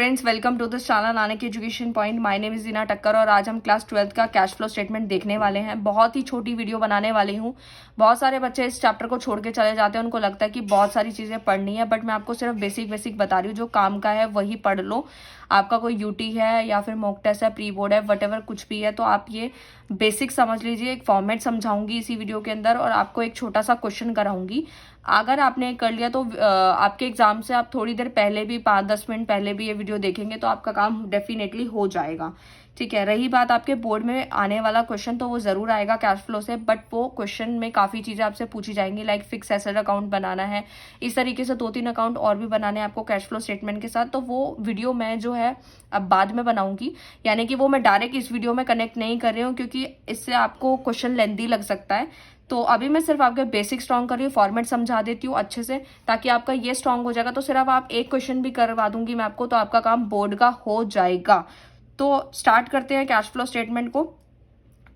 Friends, welcome to this channel Nanak education point. My name is Jeena Takkar और आज हम class 12th का कैश फ्लो स्टेटमेंट देखने वाले हैं। बहुत ही छोटी वीडियो बनाने वाली हूँ। बहुत सारे बच्चे इस चैप्टर को छोड़ के चले जाते हैं, उनको लगता है कि बहुत सारी चीज़ें पढ़नी है, बट मैं आपको सिर्फ बेसिक बता रही हूँ। जो काम का है वही पढ़ लो। आपका कोई यूटी है या फिर मॉक टेस्ट है, प्री बोर्ड है, वट कुछ भी है, तो आप ये बेसिक समझ लीजिए। एक फॉर्मेट समझाऊंगी इसी वीडियो के अंदर और आपको एक छोटा सा क्वेश्चन कराऊंगी। अगर आपने कर लिया तो आपके एग्जाम से आप थोड़ी देर पहले भी 5-10 मिनट पहले भी ये वीडियो देखेंगे तो आपका काम डेफिनेटली हो जाएगा। ठीक है। रही बात आपके बोर्ड में आने वाला क्वेश्चन, तो वो जरूर आएगा कैश फ्लो से, बट वो क्वेश्चन में काफी चीजें आपसे पूछी जाएंगी, लाइक फिक्स एसेट अकाउंट बनाना है, इस तरीके से 2-3 अकाउंट और भी बनाने हैं आपको कैश फ्लो स्टेटमेंट के साथ। तो वो वीडियो मैं जो है अब बाद में बनाऊंगी, यानी कि वो मैं डायरेक्ट इस वीडियो में कनेक्ट नहीं कर रही हूँ, क्योंकि इससे आपको क्वेश्चन लेंथी लग सकता है। तो अभी मैं सिर्फ आपके बेसिक स्ट्रॉन्ग कर रही हूँ, फॉर्मेट समझा देती हूँ अच्छे से, ताकि आपका ये स्ट्रॉन्ग हो जाएगा। तो सिर्फ आप एक क्वेश्चन भी करवा दूंगी मैं आपको, तो आपका काम बोर्ड का हो जाएगा। तो स्टार्ट करते हैं कैश फ्लो स्टेटमेंट को।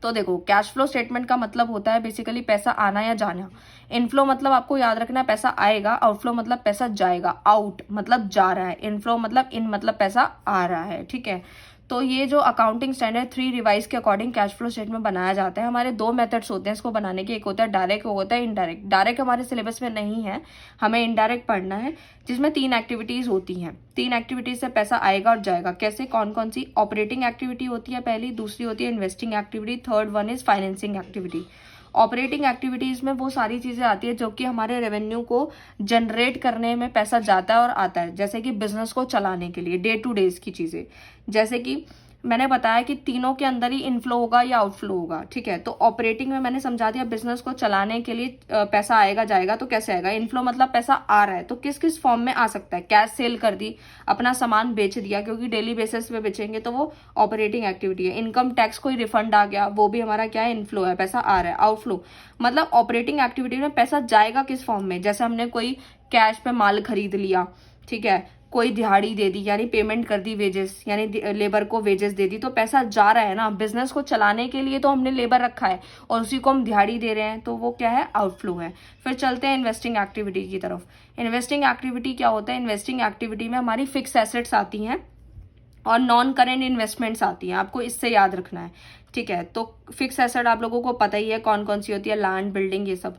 तो देखो, कैश फ्लो स्टेटमेंट का मतलब होता है बेसिकली पैसा आना या जाना। इनफ्लो मतलब आपको याद रखना है पैसा आएगा, आउटफ्लो मतलब पैसा जाएगा। आउट मतलब जा रहा है, इनफ्लो मतलब इन मतलब पैसा आ रहा है। ठीक है। तो ये जो अकाउंटिंग स्टैंडर्ड 3 रिवाइज के अकॉर्डिंग कैश फ्लो स्टेटमेंट बनाया जाता है। हमारे 2 मेथड्स होते हैं इसको बनाने के, एक होता है डायरेक्ट, एक होता है इनडायरेक्ट। डायरेक्ट हमारे सिलेबस में नहीं है, हमें इनडायरेक्ट पढ़ना है, जिसमें 3 एक्टिविटीज होती हैं। 3 एक्टिविटीज से पैसा आएगा और जाएगा। कैसे, कौन कौन सी? ऑपरेटिंग एक्टिविटी होती है पहली, दूसरी होती है investing activity, third one is financing activity. Operating activities में वो सारी चीजें आती है जो कि हमारे रेवेन्यू को जनरेट करने में पैसा जाता है और आता है, जैसे कि बिजनेस को चलाने के लिए डे टू डेज की चीजें। जैसे कि मैंने बताया कि तीनों के अंदर ही इनफ्लो होगा या आउटफ्लो होगा। ठीक है। तो ऑपरेटिंग में मैंने समझा दिया, बिजनेस को चलाने के लिए पैसा आएगा जाएगा। तो कैसे आएगा? इनफ्लो मतलब पैसा आ रहा है, तो किस किस फॉर्म में आ सकता है? कैश सेल कर दी, अपना सामान बेच दिया, क्योंकि डेली बेसिस पे बेचेंगे, तो वो ऑपरेटिंग एक्टिविटी है। इनकम टैक्स कोई रिफंड आ गया, वो भी हमारा क्या है? इनफ्लो है, पैसा आ रहा है। आउटफ्लो मतलब ऑपरेटिंग एक्टिविटी में पैसा जाएगा किस फॉर्म में? जैसे हमने कोई कैश पे माल खरीद लिया, ठीक है, कोई दिहाड़ी दे दी यानी पेमेंट कर दी, वेजेस यानी लेबर को वेजेस दे दी, तो पैसा जा रहा है ना। बिजनेस को चलाने के लिए तो हमने लेबर रखा है और उसी को हम दिहाड़ी दे रहे हैं, तो वो क्या है? आउटफ्लो है। फिर चलते हैं इन्वेस्टिंग एक्टिविटी की तरफ। इन्वेस्टिंग एक्टिविटी क्या होता है? इन्वेस्टिंग एक्टिविटी में हमारी फिक्स एसेट्स आती हैं और नॉन करेंट इन्वेस्टमेंट्स आती हैं, आपको इससे याद रखना है। ठीक है। तो फिक्स एसेट आप लोगों को पता ही है कौन कौन सी होती है, लैंड, बिल्डिंग, ये सब।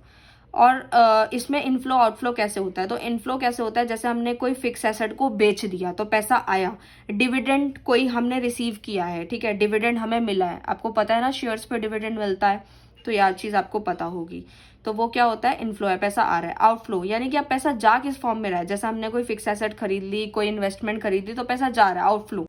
और इसमें इनफ्लो आउटफ्लो कैसे होता है? तो इनफ्लो कैसे होता है? जैसे हमने कोई फिक्स एसेट को बेच दिया तो पैसा आया। डिविडेंड कोई हमने रिसीव किया है, ठीक है, डिविडेंड हमें मिला है, आपको पता है ना शेयर्स पे डिविडेंड मिलता है, तो यह चीज आपको पता होगी। तो वो क्या होता है? इनफ्लो है, पैसा आ रहा है। आउटफ्लो यानी कि अब पैसा जा किस फॉर्म में रहा है? जैसे हमने कोई फिक्स एसेट खरीद ली, कोई इन्वेस्टमेंट खरीद ली, तो पैसा जा रहा है, आउटफ्लो।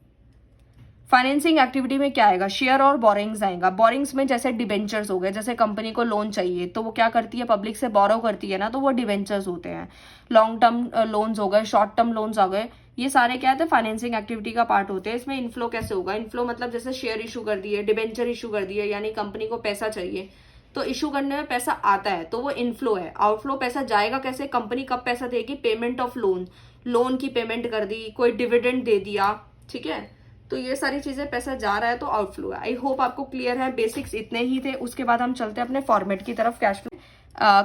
फाइनेंसिंग एक्टिविटी में क्या आएगा? शेयर और बोरिंग्स आएगा। बोरिंग्स में जैसे डिबेंचर्स हो गए, जैसे कंपनी को लोन चाहिए तो वो क्या करती है? पब्लिक से बोरो करती है ना, तो वो डिबेंचर्स होते हैं। लॉन्ग टर्म लोन्स हो गए, शॉर्ट टर्म लोन्स आ गए, ये सारे क्या है? फाइनेंसिंग एक्टिविटी का पार्ट होते हैं। इसमें इनफ्लो कैसे होगा? इनफ्लो मतलब जैसे शेयर इशू कर दिए, डिबेंचर इशू कर दिए, यानी कंपनी को पैसा चाहिए, तो इशू करने में पैसा आता है, तो वो इनफ्लो है। आउटफ्लो पैसा जाएगा कैसे? कंपनी कब पैसा देगी? पेमेंट ऑफ लोन, लोन की पेमेंट कर दी, कोई डिविडेंड दे दिया, ठीक है, तो ये सारी चीजें पैसा जा रहा है, तो आउटफ्लो है। आई होप आपको क्लियर है। बेसिक्स इतने ही थे। उसके बाद हम चलते हैं अपने फॉर्मेट की तरफ।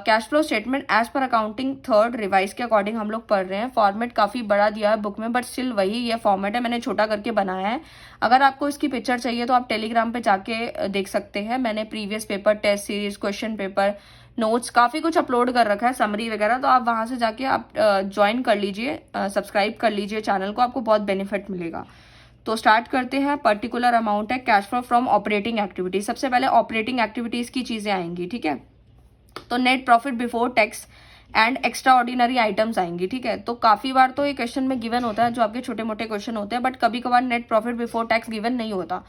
Cash flow statement as per accounting 3rd revise के अकॉर्डिंग हम लोग पढ़ रहे हैं। फॉर्मेट काफी बड़ा दिया है बुक में, बट स्टिल वही ये फॉर्मेट है, मैंने छोटा करके बनाया है। अगर आपको इसकी पिक्चर चाहिए तो आप टेलीग्राम पे जाके देख सकते हैं। मैंने previous paper, test series, question paper, notes, काफी कुछ अपलोड कर रखा है, समरी वगैरह, तो आप वहां से जाके आप ज्वाइन कर लीजिए, सब्सक्राइब कर लीजिए चैनल को, आपको बहुत बेनिफिट मिलेगा। तो स्टार्ट करते हैं। पर्टिकुलर अमाउंट है cash flow from operating activities. सबसे पहले ऑपरेटिंग एक्टिविटीज की चीजें आएंगी, ठीक है। तो net profit before tax and extra ordinary items आएंगी, ठीक है। तो काफी बार तो ये क्वेश्चन में गिवन होता है, जो आपके छोटे मोटे क्वेश्चन होते हैं, बट कभी कभार net profit before tax given नहीं होता।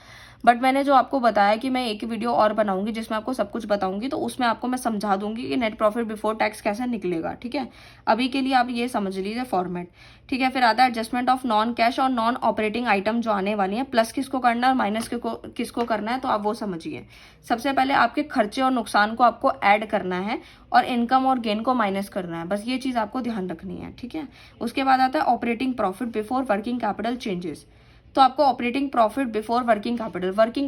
बट मैंने जो आपको बताया कि मैं एक वीडियो और बनाऊंगी जिसमें आपको सब कुछ बताऊंगी, तो उसमें आपको मैं समझा दूंगी कि नेट प्रॉफिट बिफोर टैक्स कैसे निकलेगा, ठीक है। अभी के लिए आप ये समझ लीजिए फॉर्मेट, ठीक है। फिर आता है एडजस्टमेंट ऑफ नॉन कैश और नॉन ऑपरेटिंग आइटम जो आने वाली है, प्लस किसको करना है और माइनस किसको करना है, तो आप वो समझिए। सबसे पहले आपके खर्चे और नुकसान को आपको ऐड करना है और इनकम और गेन को माइनस करना है, बस ये चीज आपको ध्यान रखनी है, ठीक है। उसके बाद आता है operating profit before working capital changes. तो आपको operating profit before working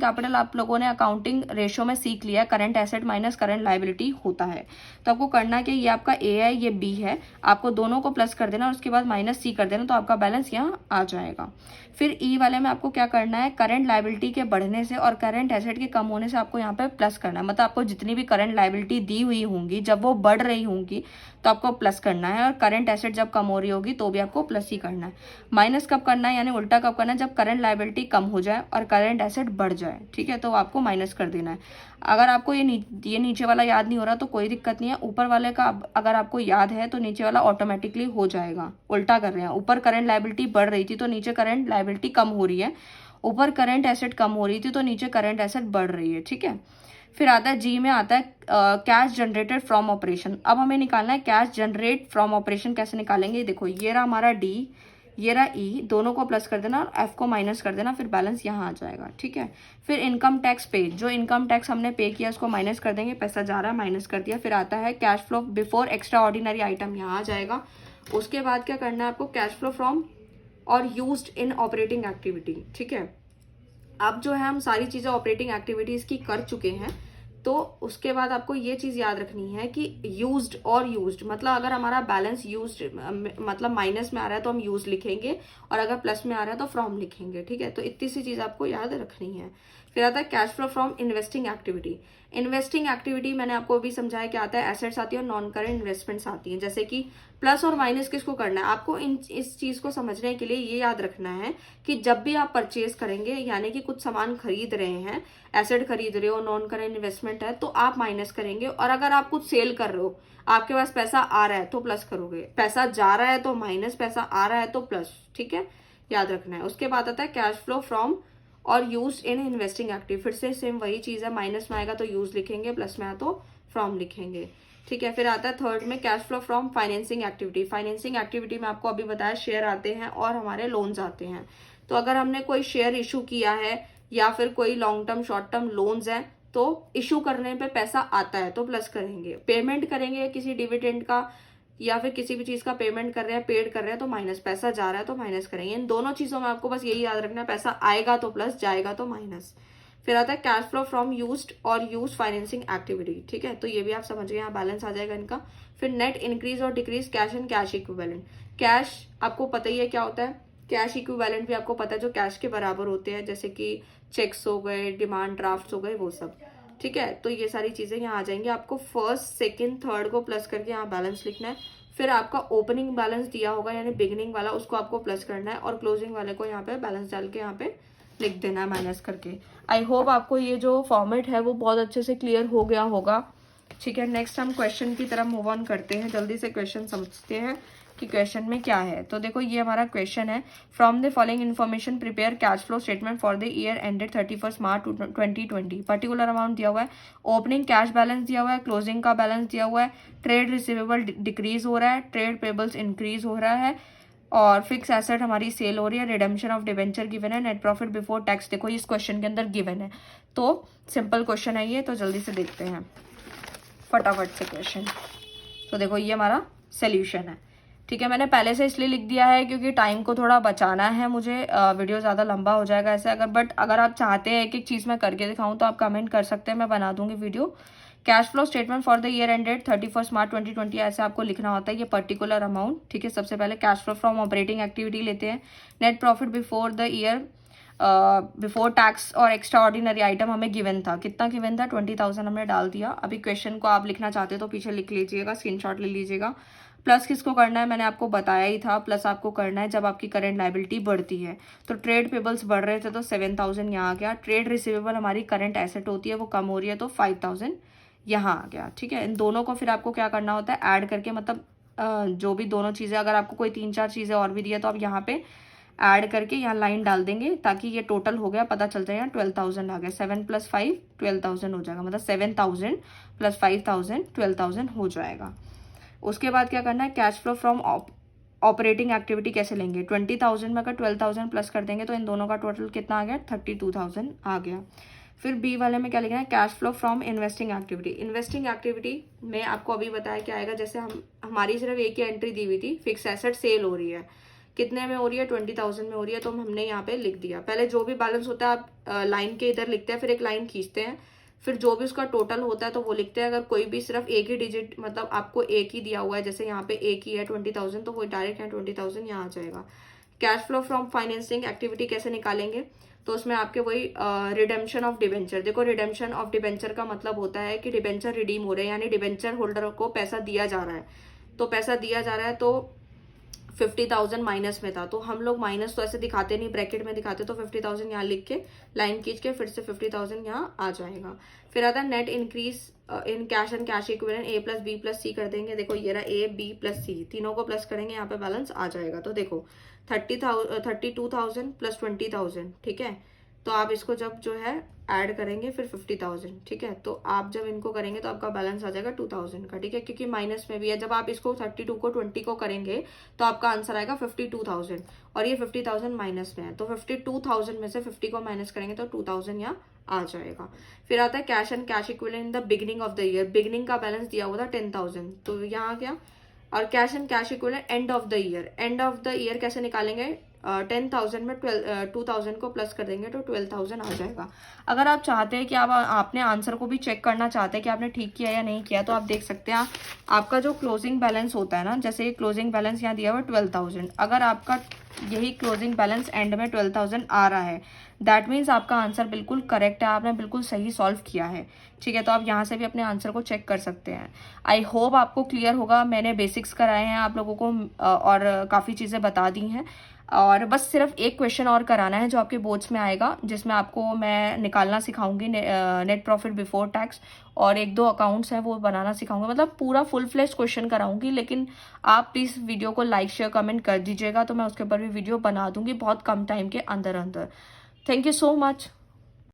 capital आप लोगों ने अकाउंटिंग रेशियो में सीख लिया, current asset minus current liability होता है। तो आपको करना कि ये आपका ए है, ये बी है, आपको दोनों को प्लस कर देना और उसके बाद माइनस सी कर देना, तो आपका बैलेंस यहाँ आ जाएगा। फिर ई वाले में आपको क्या करना है, करंट लायबिलिटी के बढ़ने से और करंट एसेट के कम होने से आपको यहाँ पे प्लस करना है। मतलब आपको जितनी भी करंट लायबिलिटी दी हुई होंगी, जब वो बढ़ रही होंगी तो आपको प्लस करना है, और करंट एसेट जब कम हो रही होगी तो भी आपको प्लस ही करना है। माइनस कब करना है, यानी उल्टा कब करना है, जब करंट लायबिलिटी कम हो जाए और करंट एसेट बढ़ जाए, ठीक है, तो आपको माइनस कर देना है। अगर आपको ये नीचे वाला याद नहीं हो रहा तो कोई दिक्कत नहीं है, ऊपर वाले का अगर आपको याद है तो नीचे वाला ऑटोमेटिकली हो जाएगा। उल्टा कर रहे हैं, ऊपर करंट लायबिलिटी बढ़ रही थी तो नीचे करंट लायबिलिटी कम हो रही है, ऊपर करंट एसेट कम हो रही थी तो नीचे करंट एसेट बढ़ रही है, ठीक है। फिर आता है जी में, आता है कैश जनरेटेड फ्रॉम ऑपरेशन। अब हमें निकालना है कैश जनरेट फ्रॉम ऑपरेशन। कैसे निकालेंगे, देखो ये रहा हमारा डी, ये रहा ई, दोनों को प्लस कर देना और एफ को माइनस कर देना, फिर बैलेंस यहाँ आ जाएगा, ठीक है। फिर इनकम टैक्स पे, जो इनकम टैक्स हमने पे किया उसको माइनस कर देंगे, पैसा जा रहा है माइनस कर दिया। फिर आता है cash flow before extra ordinary item, यहाँ आ जाएगा। उसके बाद क्या करना है आपको, कैश फ्लो फ्रॉम और यूज्ड इन ऑपरेटिंग एक्टिविटी, ठीक है। अब जो है हम सारी चीज़ें ऑपरेटिंग एक्टिविटीज़ की कर चुके हैं, तो उसके बाद आपको ये चीज़ याद रखनी है कि यूज्ड और यूज्ड, मतलब अगर हमारा बैलेंस यूज्ड मतलब माइनस में आ रहा है तो हम यूज लिखेंगे, और अगर प्लस में आ रहा है तो फ्रॉम लिखेंगे, ठीक है। तो इतनी सी चीज़ आपको याद रखनी है। फिर आता है cash flow from investing activity. Investing activity मैंने आपको अभी समझाया क्या आता है, एसेट्स आती है और नॉन करेंट इन्वेस्टमेंट्स आती हैं। जैसे कि प्लस और माइनस किसको करना है आपको, इस चीज़ को समझने के लिए ये याद रखना है कि जब भी आप परचेज करेंगे, यानी कि कुछ सामान खरीद रहे हैं, एसेट खरीद रहे हो, नॉन करेंट इन्वेस्टमेंट है, तो आप माइनस करेंगे। और अगर आप कुछ सेल कर रहे हो, आपके पास पैसा आ रहा है तो प्लस करोगे, पैसा जा रहा है तो माइनस, पैसा आ रहा है तो प्लस, ठीक है, याद रखना है। उसके बाद आता है कैश फ्लो फ्रॉम और यूज इन इन्वेस्टिंग एक्टिव। फिर से सेम वही चीज़ है, माइनस में आएगा तो यूज लिखेंगे, प्लस में आया तो फ्रॉम लिखेंगे, ठीक है। फिर आता है थर्ड में cash flow from financing activity. Financing activity में आपको अभी बताया शेयर आते हैं और हमारे लोन्स आते हैं। तो अगर हमने कोई शेयर इशू किया है या फिर कोई long term short term loans हैं, तो इशू करने पे पैसा आता है तो प्लस करेंगे, पेमेंट करेंगे किसी डिविडेंड का या फिर किसी भी चीज का पेमेंट कर रहे हैं, पेड कर रहे हैं तो माइनस, पैसा जा रहा है तो माइनस करेंगे। इन दोनों चीजों में आपको बस यही याद रखना है, पैसा आएगा तो प्लस, जाएगा तो माइनस। फिर आता है कैश फ्लो फ्रॉम यूज्ड और यूज फाइनेंसिंग एक्टिविटी, ठीक है, तो ये भी आप समझ गए, यहाँ बैलेंस आ जाएगा इनका। फिर नेट इंक्रीज और decrease cash and cash equivalent. Cash आपको पता ही है क्या होता है, कैश इक्विवेलेंट भी आपको पता है, जो कैश के बराबर होते हैं, जैसे कि चेक्स हो गए, डिमांड ड्राफ्ट हो गए, वो सब, ठीक है। तो ये सारी चीजें यहाँ आ जाएंगी। आपको फर्स्ट सेकंड थर्ड को प्लस करके यहाँ बैलेंस लिखना है। फिर आपका ओपनिंग बैलेंस दिया होगा यानी बिगिनिंग वाला, उसको आपको प्लस करना है, और क्लोजिंग वाले को यहाँ पे बैलेंस डाल के यहाँ पे लिख देना है माइनस करके। आई होप आपको ये जो फॉर्मेट है वो बहुत अच्छे से क्लियर हो गया होगा, ठीक है। नेक्स्ट हम क्वेश्चन की तरफ मूव ऑन करते हैं, जल्दी से क्वेश्चन समझते हैं कि क्वेश्चन में क्या है। तो देखो ये हमारा क्वेश्चन है, from the following information prepare cash flow statement for the year ended 31 March 2020। Particular amount दिया हुआ है, ओपनिंग कैश बैलेंस दिया हुआ है, क्लोजिंग का बैलेंस दिया हुआ है, ट्रेड रिसीवेबल डिक्रीज हो रहा है, ट्रेड पेबल्स इंक्रीज हो रहा है, और फिक्स एसेट हमारी सेल हो रही है, रिडेम्पशन ऑफ डिवेंचर गिवन है, नेट प्रॉफिट बिफोर टैक्स देखो इस क्वेश्चन के अंदर गिवन है। तो सिंपल क्वेश्चन है ये, तो जल्दी से देखते हैं फटाफट से क्वेश्चन। तो देखो ये हमारा सोल्यूशन है, ठीक है। मैंने पहले से इसलिए लिख दिया है क्योंकि टाइम को थोड़ा बचाना है मुझे, वीडियो ज़्यादा लंबा हो जाएगा ऐसे अगर, बट अगर आप चाहते हैं एक एक चीज़ मैं करके दिखाऊं तो आप कमेंट कर सकते हैं, मैं बना दूंगी video. Cash flow statement for the year ended 31 मार्च 2020 ऐसे आपको लिखना होता है, ये पर्टिकुलर अमाउंट, ठीक है। सबसे पहले cash flow from operating activity लेते हैं, net profit before the year before tax और एक्स्ट्रा ऑर्डिनरी आइटम हमें गिवन था, कितना गिवन था 20,000 हमने डाल दिया। अभी क्वेश्चन को आप लिखना चाहते हो तो पीछे लिख लीजिएगा, स्क्रीनशॉट ले लीजिएगा। प्लस किसको करना है मैंने आपको बताया ही था, प्लस आपको करना है जब आपकी करंट लायबिलिटी बढ़ती है। तो ट्रेड पेबल्स बढ़ रहे थे तो 7,000 यहाँ आ गया, ट्रेड रिसीवेबल हमारी करंट एसेट होती है वो कम हो रही है तो 5,000 यहाँ आ गया, ठीक है। इन दोनों को फिर आपको क्या करना होता है, ऐड करके, मतलब जो भी दोनों चीज़ें, अगर आपको कोई 3-4 चीज़ें और भी दी है तो आप यहाँ पे ऐड करके यहाँ लाइन डाल देंगे ताकि ये टोटल हो गया, पता चल जाएगा 12,000 आ गया। 7 + 5 12,000 हो जाएगा, मतलब 7,000 + 5,000 12,000 हो जाएगा। उसके बाद क्या करना है, cash flow from operating activity कैसे लेंगे, 20,000 में अगर 12,000 प्लस कर देंगे तो इन दोनों का टोटल कितना आ गया, 32,000 आ गया। फिर बी वाले में क्या लिखना है, cash flow from investing activity. Investing activity में आपको अभी बताया क्या आएगा, जैसे हमारी सिर्फ एक ही एंट्री दी हुई थी, फिक्स एसेट सेल हो रही है, कितने में हो रही है, 20,000 में हो रही है, तो हमने यहाँ पे लिख दिया। पहले जो भी बैलेंस होता है आप लाइन के इधर लिखते हैं, फिर एक लाइन खींचते हैं, फिर जो भी उसका टोटल होता है तो वो लिखते हैं। अगर कोई भी सिर्फ एक ही डिजिट, मतलब आपको एक ही दिया हुआ है, जैसे यहाँ पे एक ही है 20,000, तो वो डायरेक्ट यहाँ 20,000 यहाँ आ जाएगा। Cash flow from financing activity कैसे निकालेंगे, तो उसमें आपके वही रिडेम्पशन ऑफ डिबेंचर। देखो रिडेम्पशन ऑफ डिबेंचर का मतलब होता है कि डिबेंचर रिडीम हो रहे हैं, यानी डिबेंचर होल्डर को पैसा दिया जा रहा है। तो पैसा दिया जा रहा है तो 50,000 माइनस में था, तो हम लोग माइनस तो ऐसे दिखाते नहीं, ब्रैकेट में दिखाते, तो 50,000 यहाँ लिख के लाइन खींच के फिर से 50,000 यहाँ आ जाएगा। फिर आता है net increase in cash and cash equivalent, a plus b plus c कर देंगे। देखो ये रहा ए बी प्लस सी, तीनों को प्लस करेंगे, यहाँ पे बैलेंस आ जाएगा। तो देखो 32,000 प्लस 20,000, ठीक है। तो आप इसको जब जो है ऐड करेंगे फिर 50,000, ठीक है। तो आप जब इनको करेंगे तो आपका बैलेंस आ जाएगा 2,000 का, ठीक है, क्योंकि माइनस में भी है। जब आप इसको 32 को 20 को करेंगे तो आपका आंसर आएगा 52,000, और ये 50,000 माइनस में है, तो 52,000 में से 50 को माइनस करेंगे तो 2,000 यहाँ आ जाएगा। फिर आता है cash and cash equivalent in the beginning of the year. Beginning का बैलेंस दिया हुआ था 10,000, तो यहाँ क्या, और cash and cash equivalent end of the year. End of the year कैसे निकालेंगे, 10,000 में 2,000 को प्लस कर देंगे तो 12,000 आ जाएगा। अगर आप चाहते हैं कि आपने आंसर को भी चेक करना चाहते हैं कि आपने ठीक किया या नहीं किया, तो आप देख सकते हैं आपका जो क्लोजिंग बैलेंस होता है ना, जैसे क्लोजिंग बैलेंस यहाँ दिया हुआ 12,000, अगर आपका यही क्लोजिंग बैलेंस एंड में 12,000 आ रहा है, दैट मीन्स आपका आंसर बिल्कुल करेक्ट है, आपने बिल्कुल सही सॉल्व किया है, ठीक है। तो आप यहाँ से भी अपने आंसर को चेक कर सकते हैं। आई होप आपको क्लियर होगा। मैंने बेसिक्स कराए हैं आप लोगों को और काफ़ी चीज़ें बता दी हैं, और बस सिर्फ एक क्वेश्चन और कराना है जो आपके बोर्ड्स में आएगा, जिसमें आपको मैं निकालना सिखाऊंगी नेट प्रॉफिट बिफोर टैक्स, और एक दो अकाउंट्स हैं वो बनाना सिखाऊंगी, मतलब पूरा फुल फ्लेश क्वेश्चन कराऊंगी। लेकिन आप प्लीज़ वीडियो को लाइक शेयर कमेंट कर दीजिएगा, तो मैं उसके ऊपर भी वीडियो बना दूंगी बहुत कम टाइम के अंदर अंदर। Thank you so much.